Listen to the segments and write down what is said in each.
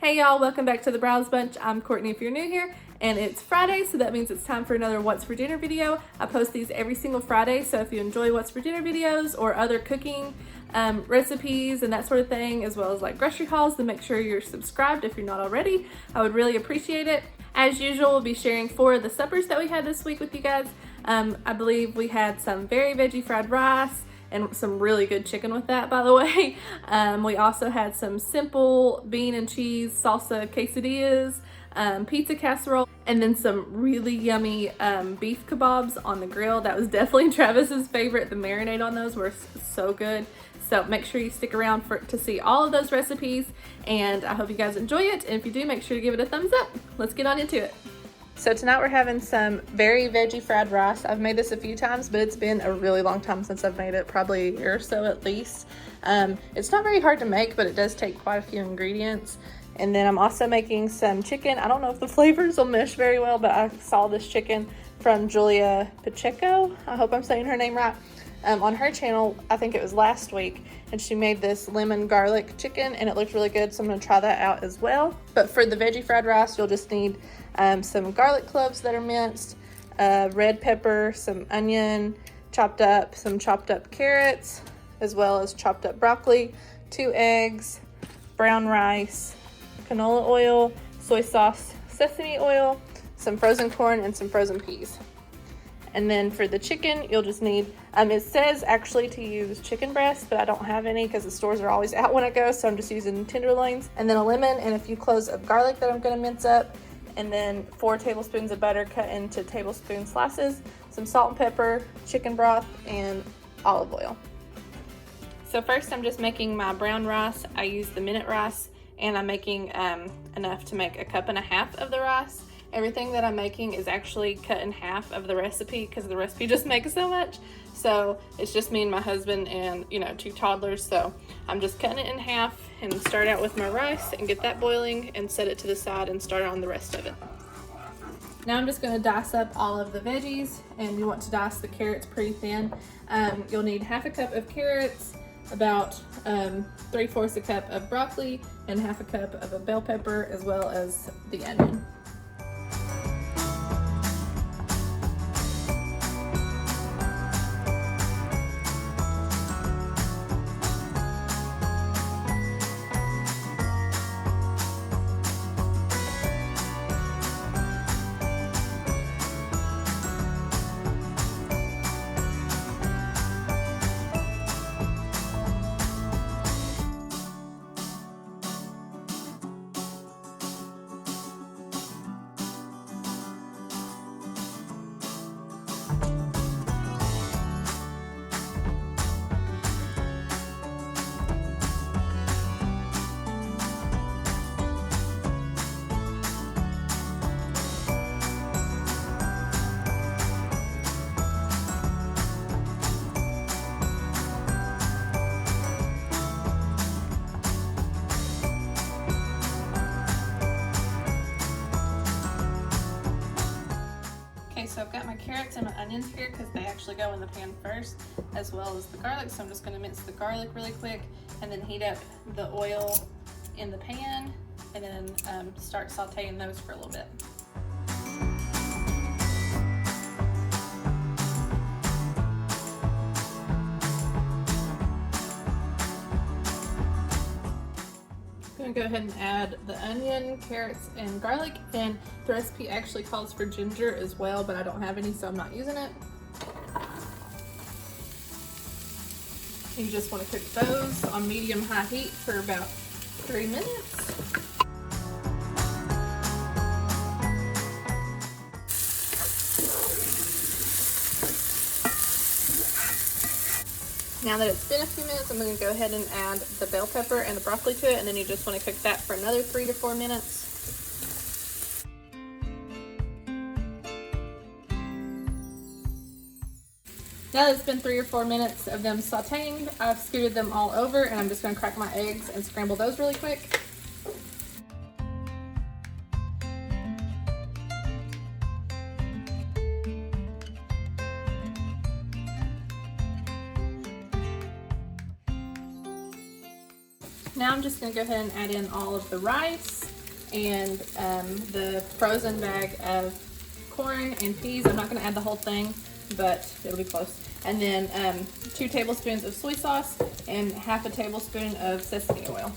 Hey y'all, welcome back to the Briles Bunch. I'm Courtney if you're new here, and it's Friday, so that means it's time for another What's for Dinner video. I post these every single Friday, so if you enjoy What's for Dinner videos or other cooking recipes and that sort of thing, as well as like grocery hauls, then make sure you're subscribed if you're not already. I would really appreciate it. As usual, we'll be sharing 4 of the suppers that we had this week with you guys. I believe we had some very veggie fried rice, and some really good chicken with that, by the way. We also had some simple bean and cheese salsa quesadillas, pizza casserole, and then some really yummy beef kebabs on the grill. That was definitely Travis's favorite. The marinade on those were so good. So make sure you stick around to see all of those recipes, and I hope you guys enjoy it. And if you do, make sure to give it a thumbs up. Let's get on into it. So tonight we're having some very veggie fried rice. I've made this a few times, but it's been a really long time since I've made it, probably a year or so at least. It's not very hard to make, but it does take quite a few ingredients. And then I'm also making some chicken. I don't know if the flavors will mesh very well, but I saw this chicken from Julia Pacheco. I hope I'm saying her name right. On her channel, I think it was last week, and she made this lemon garlic chicken and it looked really good, so I'm going to try that out as well. But for the veggie fried rice, you'll just need some garlic cloves that are minced, red pepper, some onion chopped up, some chopped up carrots, as well as chopped up broccoli, 2 eggs, brown rice, canola oil, soy sauce, sesame oil, some frozen corn, and some frozen peas. And then for the chicken, you'll just need, it says actually to use chicken breast, but I don't have any because the stores are always out when I go, so I'm just using tenderloins. And then a lemon and a few cloves of garlic that I'm going to mince up. And then 4 tablespoons of butter cut into tablespoon slices, some salt and pepper, chicken broth, and olive oil. So first I'm just making my brown rice. I use the minute rice, and I'm making enough to make 1.5 cups of the rice. Everything that I'm making is actually cut in half of the recipe because the recipe just makes so much. So it's just me and my husband and, 2 toddlers. So I'm just cutting it in half and start out with my rice and get that boiling and set it to the side and start on the rest of it. Now I'm just going to dice up all of the veggies, and you want to dice the carrots pretty thin. You'll need 1/2 cup of carrots, about 3/4 cup of broccoli, and 1/2 cup of a bell pepper, as well as the onion. So I've got my carrots and my onions here because they actually go in the pan first, as well as the garlic. So I'm just going to mince the garlic really quick and then heat up the oil in the pan, and then start sauteing those for a little bit. I'm going to go ahead and add the onion, carrots, and garlic, and the recipe actually calls for ginger as well, but I don't have any, so I'm not using it. You just want to cook those on medium-high heat for about 3 minutes. Now that it's been a few minutes, I'm going to go ahead and add the bell pepper and the broccoli to it, and then you just want to cook that for another 3 to 4 minutes. Now that it's been 3 or 4 minutes of them sauteing, I've scooted them all over, and I'm just going to crack my eggs and scramble those really quick. Now I'm just going to go ahead and add in all of the rice. and the frozen bag of corn and peas. I'm not going to add the whole thing, but it'll be close. And then 2 tablespoons of soy sauce and half a tablespoon of sesame oil.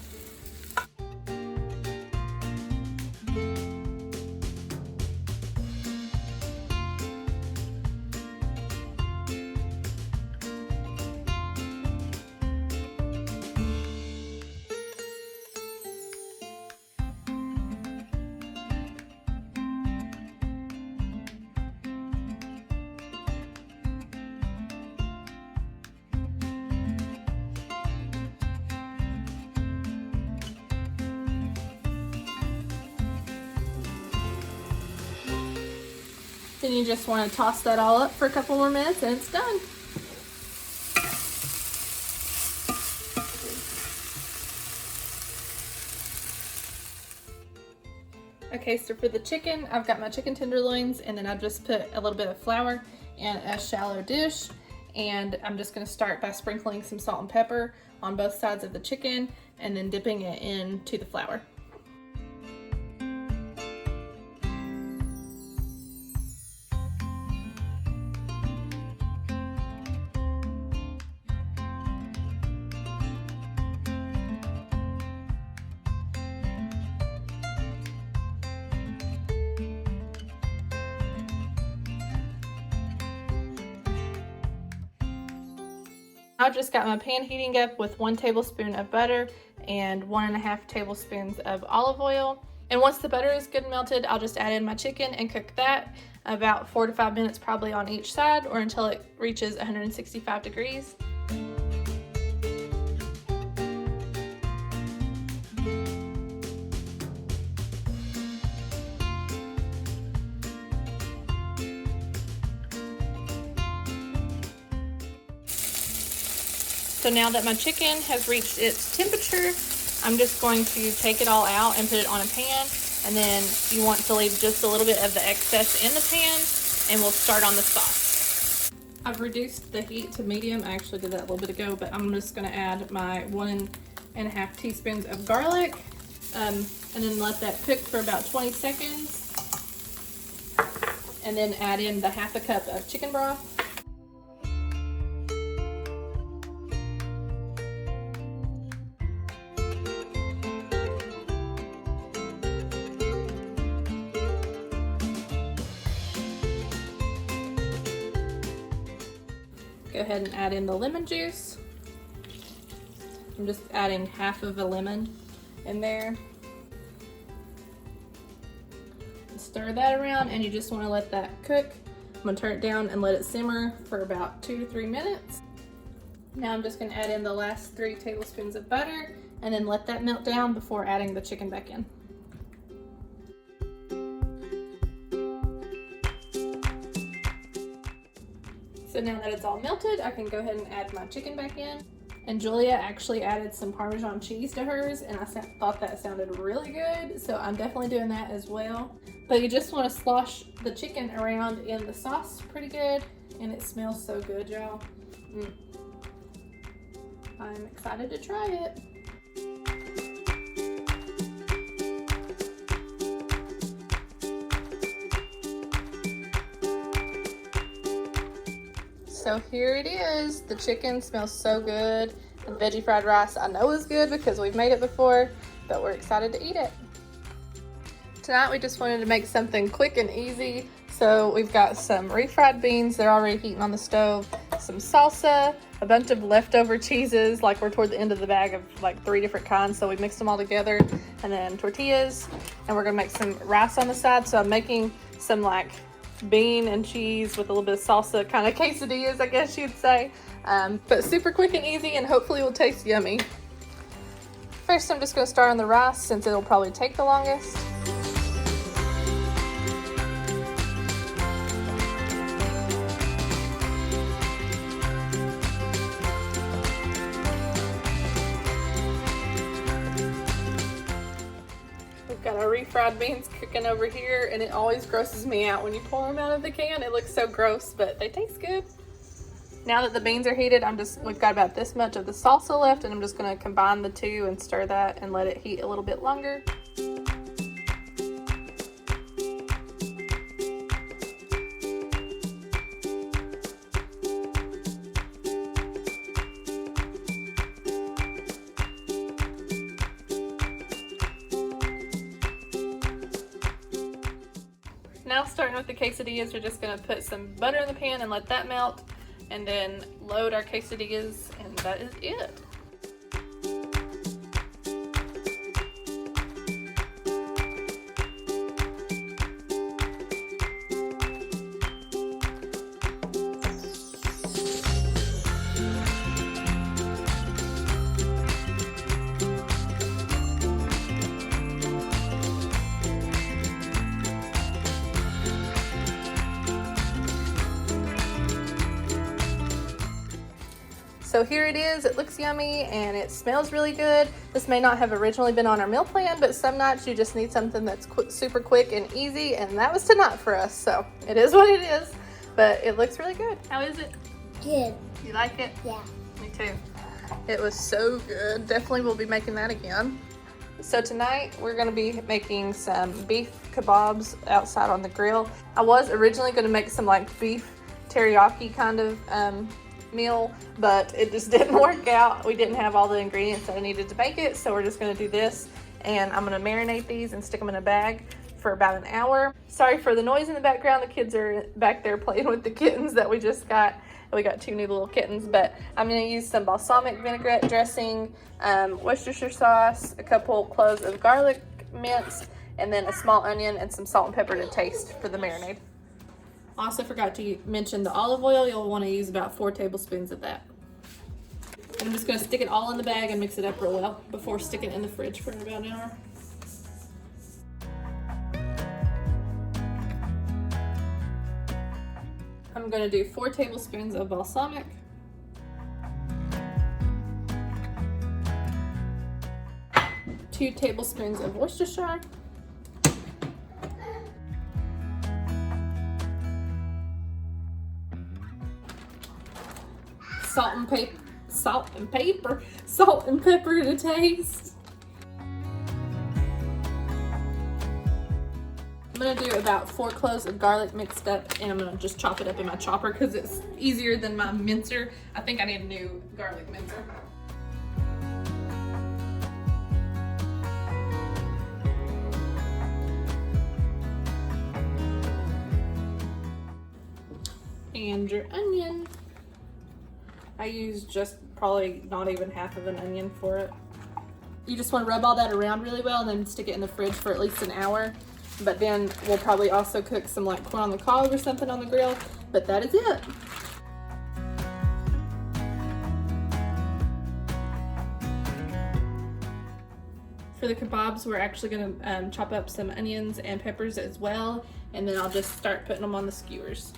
Then you just want to toss that all up for a couple more minutes and it's done. Okay, so for the chicken, I've got my chicken tenderloins, and then I've just put a little bit of flour in a shallow dish, and I'm just going to start by sprinkling some salt and pepper on both sides of the chicken and then dipping it into the flour. I've just got my pan heating up with 1 tablespoon of butter and 1.5 tablespoons of olive oil. And once the butter is good and melted, I'll just add in my chicken and cook that about 4 to 5 minutes probably on each side, or until it reaches 165 degrees. So now that my chicken has reached its temperature, I'm just going to take it all out and put it on a pan. And then you want to leave just a little bit of the excess in the pan, and we'll start on the sauce. I've reduced the heat to medium. I actually did that a little bit ago, but I'm just going to add my 1.5 teaspoons of garlic, and then let that cook for about 20 seconds. And then add in the 1/2 cup of chicken broth. Go ahead and add in the lemon juice. I'm just adding 1/2 of a lemon in there. Stir that around, and you just want to let that cook. I'm going to turn it down and let it simmer for about 2 to 3 minutes. Now I'm just going to add in the last 3 tablespoons of butter and then let that melt down before adding the chicken back in. So now that it's all melted, I can go ahead and add my chicken back in. And Julia actually added some Parmesan cheese to hers, and I thought that sounded really good, so I'm definitely doing that as well. But you just want to slosh the chicken around in the sauce pretty good, and it smells so good, y'all. I'm excited to try it. So here it is. The chicken smells so good. And veggie fried rice I know is good because we've made it before, but we're excited to eat it. Tonight we just wanted to make something quick and easy. So we've got some refried beans. They're already heating on the stove. Some salsa, a bunch of leftover cheeses, like we're toward the end of the bag of like 3 different kinds. So we mixed them all together, and then tortillas. And we're gonna make some rice on the side. So I'm making some like bean and cheese with a little bit of salsa, kind of quesadillas, I guess you'd say. But super quick and easy, and hopefully will taste yummy. First, I'm just going to start on the rice since it'll probably take the longest. Got our refried beans cooking over here, and it always grosses me out when you pull them out of the can. It looks so gross, but they taste good. Now that the beans are heated, we've got about this much of the salsa left, and I'm just going to combine the two and stir that and let it heat a little bit longer. now starting with the quesadillas, we're just gonna put some butter in the pan and let that melt, and then load our quesadillas, and that is it. So here it is. It looks yummy and it smells really good. This may not have originally been on our meal plan, but some nights you just need something that's super quick and easy, and that was tonight for us. So it is what it is, but it looks really good. How is it? Good. You like it? Yeah. Me too. It was so good. Definitely will be making that again. So tonight we're gonna be making some beef kebabs outside on the grill. I was originally gonna make some like beef teriyaki kind of meal, but it just didn't work out. We didn't have all the ingredients that I needed to make it, so we're just gonna do this, and I'm gonna marinate these and stick them in a bag for about an hour. Sorry for the noise in the background. The kids are back there playing with the kittens that we just got. We got 2 new little kittens, but I'm gonna use some balsamic vinaigrette dressing, Worcestershire sauce, a couple cloves of garlic minced, and then a small onion and some salt and pepper to taste for the marinade. Also forgot to mention the olive oil. You'll want to use about 4 tablespoons of that. And I'm just going to stick it all in the bag and mix it up real well before sticking it in the fridge for about an hour. I'm going to do 4 tablespoons of balsamic. Two tablespoons of Worcestershire. Salt and pepper to taste. I'm gonna do about 4 cloves of garlic mixed up, and I'm gonna just chop it up in my chopper because it's easier than my mincer. I think I need a new garlic mincer. And your onion. I use just probably not even half of an onion for it. You just want to rub all that around really well and then stick it in the fridge for at least an hour. But then we'll probably also cook some like corn on the cob or something on the grill. But that is it. For the kebabs, we're actually going to chop up some onions and peppers as well. And then I'll just start putting them on the skewers.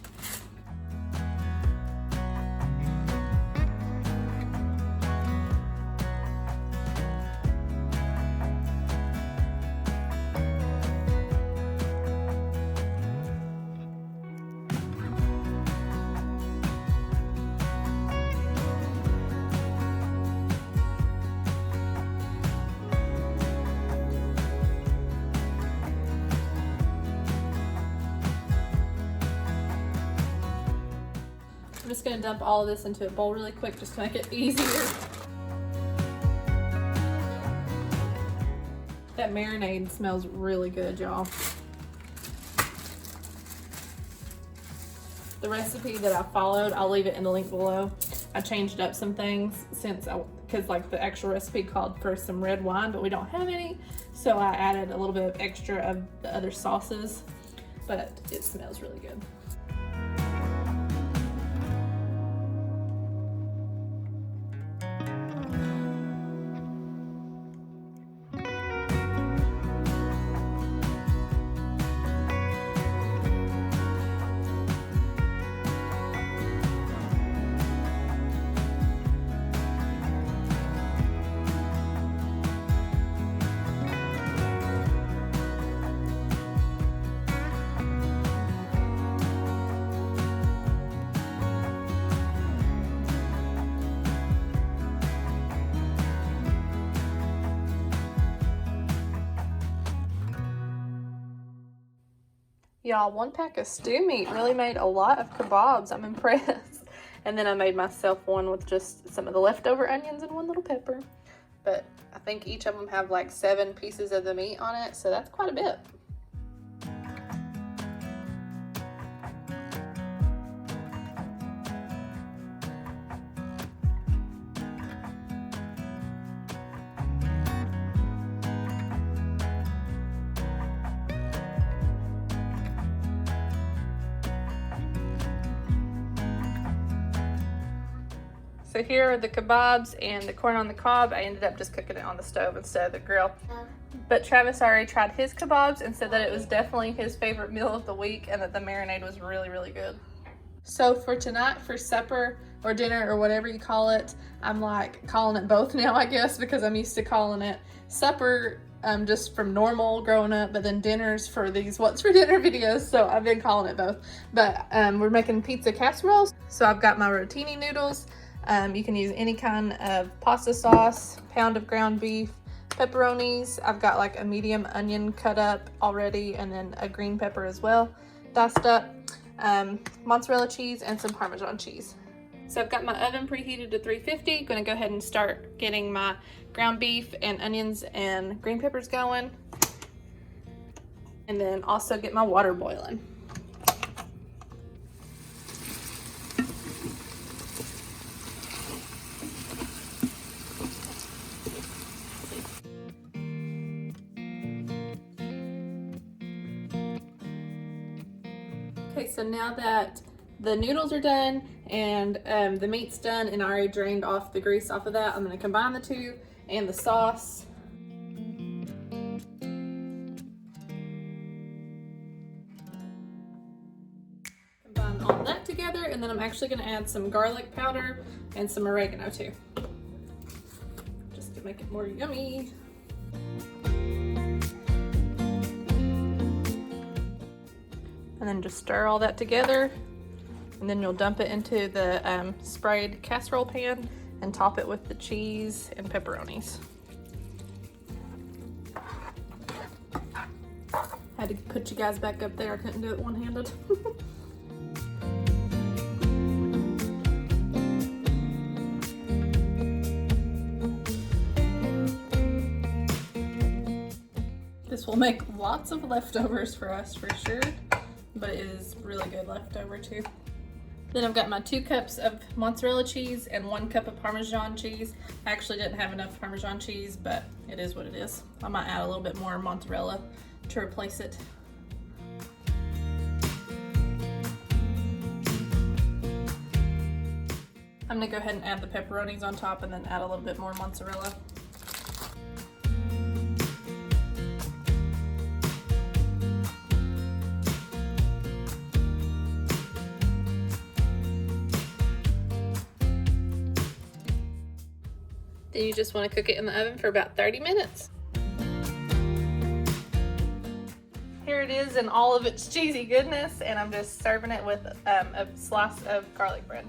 I'm just gonna dump all of this into a bowl really quick just to make it easier. That marinade smells really good, y'all. The recipe that I followed, I'll leave it in the link below. I changed up some things because like the actual recipe called for some red wine, but we don't have any. So I added a little bit of extra of the other sauces, but it smells really good. Y'all, 1 pack of stew meat really made a lot of kebabs. I'm impressed. And then I made myself one with just some of the leftover onions and 1 little pepper. But I think each of them have like 7 pieces of the meat on it, so that's quite a bit. So here are the kebabs and the corn on the cob. I ended up just cooking it on the stove instead of the grill. But Travis already tried his kebabs and said that it was definitely his favorite meal of the week and that the marinade was really, really good. So for tonight, for supper or dinner or whatever you call it, I'm like calling it both now, I guess, because I'm used to calling it supper just from normal growing up, but then dinners for these what's for dinner videos, so I've been calling it both. But we're making pizza casseroles. So I've got my rotini noodles. You can use any kind of pasta sauce, pound of ground beef, pepperonis. I've got like a medium onion cut up already, and then a green pepper as well, diced up, mozzarella cheese, and some Parmesan cheese. So I've got my oven preheated to 350. Gonna go ahead and start getting my ground beef and onions and green peppers going. And then also get my water boiling. Okay, so now that the noodles are done and the meat's done and I already drained off the grease off of that, I'm going to combine the two and the sauce. Combine all that together, and then I'm actually going to add some garlic powder and some oregano too, just to make it more yummy. And then just stir all that together, and then you'll dump it into the sprayed casserole pan and top it with the cheese and pepperonis. Had to put you guys back up there, I couldn't do it one-handed. This will make lots of leftovers for us for sure, but it is really good leftover too. Then I've got my 2 cups of mozzarella cheese and 1 cup of Parmesan cheese. I actually didn't have enough Parmesan cheese, but it is what it is. I might add a little bit more mozzarella to replace it. I'm gonna go ahead and add the pepperonis on top and then add a little bit more mozzarella. Then you just want to cook it in the oven for about 30 minutes. Here it is in all of its cheesy goodness, and I'm just serving it with a slice of garlic bread.